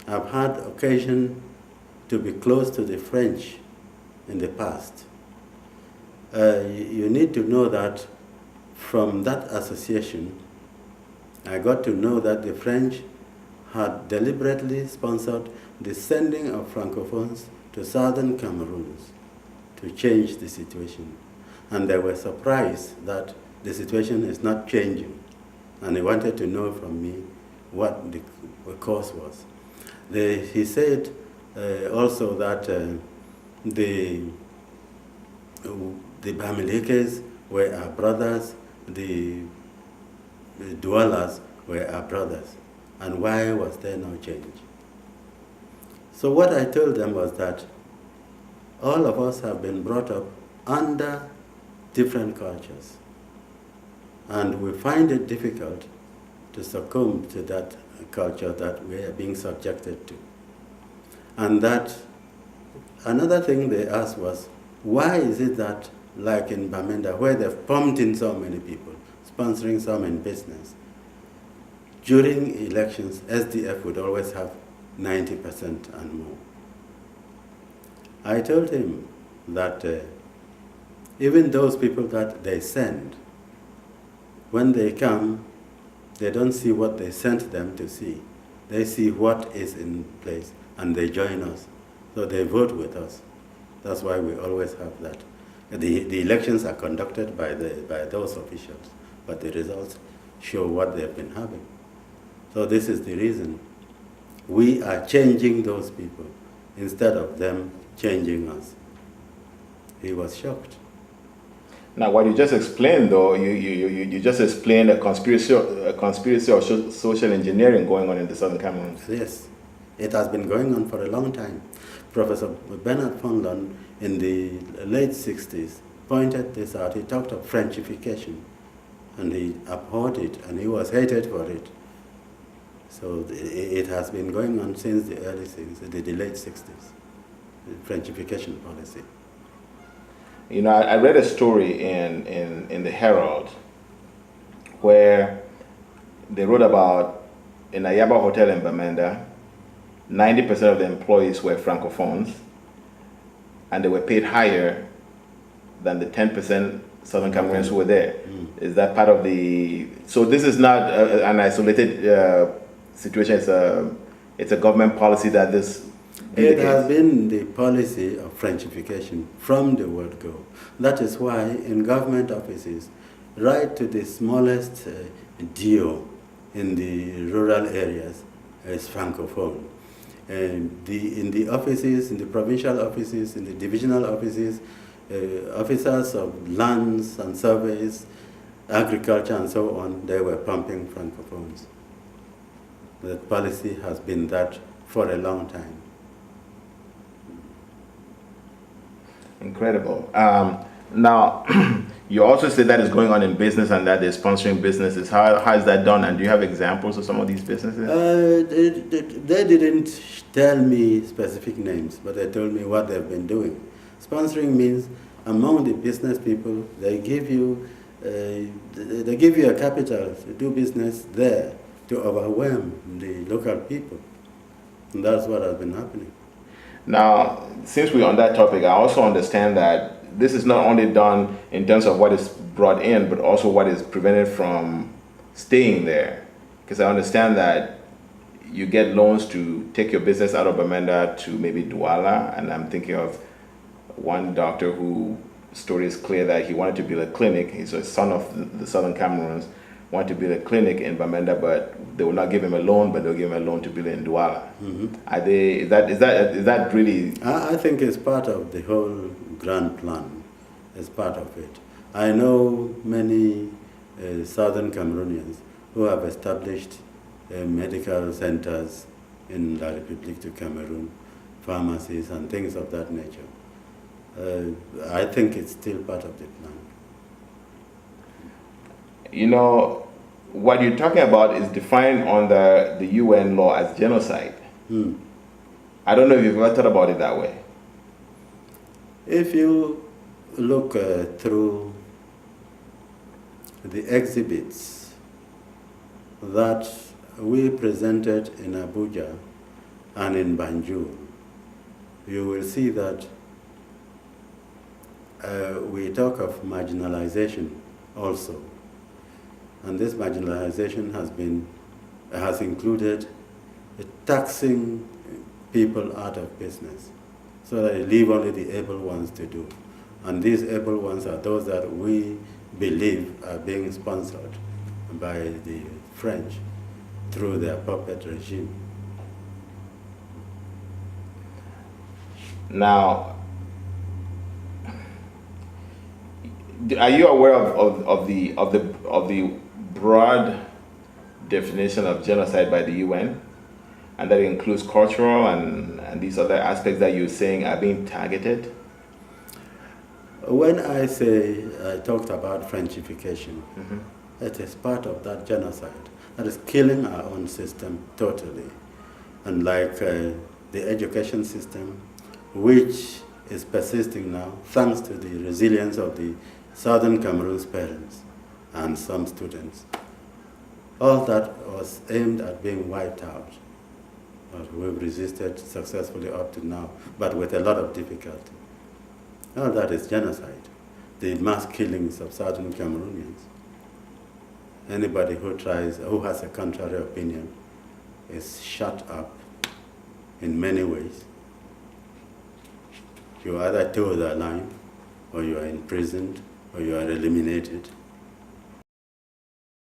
I've had occasion to be close to the French in the past. You need to know that from that association, I got to know that the French had deliberately sponsored the sending of Francophones to Southern Cameroons to change the situation. And they were surprised that the situation is not changing. And they wanted to know from me what the cause was. He said also that the Bamilikes were our brothers, the Doualas were our brothers. And why was there no change? So what I told them was that all of us have been brought up under different cultures. And we find it difficult to succumb to that culture that we are being subjected to. And that another thing they asked was, why is it that, like in Bamenda, where they've pumped in so many people, sponsoring some in business, during elections, SDF would always have 90% and more. I told him that even those people that they send, when they come, they don't see what they sent them to see. They see what is in place, and they join us. So they vote with us. That's why we always have that. The elections are conducted by those officials, but the results show what they've been having. So this is the reason. We are changing those people instead of them changing us. He was shocked. Now, what you just explained, though, you just explained a conspiracy of social engineering going on in the Southern Cameroons. Yes, it has been going on for a long time. Professor Bernard Fonlon in the late 60s pointed this out. He talked of Frenchification, and he abhorred it, and he was hated for it. So it has been going on since the early 60s, the late 60s, the Frenchification policy. You know, I read a story in the Herald where they wrote about in a Yaba hotel in Bamenda, 90% of the employees were Francophones, and they were paid higher than the 10% Southern Cameroons who were there. Is that part of the... So this is not an isolated situation, it's a government policy that this... It has been the policy of Frenchification from the word go. That is why in government offices, right to the smallest DO in the rural areas is Francophone. And in the offices, in the provincial offices, in the divisional offices, officers of lands and surveys, agriculture and so on, they were pumping Francophones. The policy has been that for a long time. Incredible. Now, you also said that is going on in business and that they're sponsoring businesses. How is that done? And do you have examples of some of these businesses? They didn't tell me specific names, but they told me what they've been doing. Sponsoring means among the business people, they give you a capital to do business there to overwhelm the local people. And that's what has been happening. Now, since we're on that topic, I also understand that this is not only done in terms of what is brought in, but also what is prevented from staying there. Because I understand that you get loans to take your business out of Bamenda to maybe Douala, and I'm thinking of one doctor whose story is clear that he wanted to build a clinic. He's a son of the Southern Cameroons, wanted to build a clinic in Bamenda, but they will not give him a loan, but they'll give him a loan to build it in Douala. Is that really? I think it's part of the whole grand plan. It's part of it. I know many Southern Cameroonians who have established medical centers in La République du Cameroon, pharmacies and things of that nature. I think it's still part of the plan. You know, what you're talking about is defined under the UN law as genocide. I don't know if you've ever thought about it that way. If you look through the exhibits that we presented in Abuja and in Banjul, you will see that we talk of marginalization also. And this marginalization has included taxing people out of business, so that they leave only the able ones to do. And these able ones are those that we believe are being sponsored by the French through their puppet regime. Now, are you aware of the broad definition of genocide by the UN, and that includes cultural and these other aspects that you're saying are being targeted? When I talked about Frenchification, it is part of that genocide. That is killing our own system totally. And like the education system, which is persisting now, thanks to the resilience of the Southern Cameroons parents and some students. All that was aimed at being wiped out. But we've resisted successfully up to now, but with a lot of difficulty. All that is genocide, the mass killings of Southern Cameroonians. Anybody who has a contrary opinion is shut up in many ways. You either toe the line, or you are imprisoned, or you are eliminated.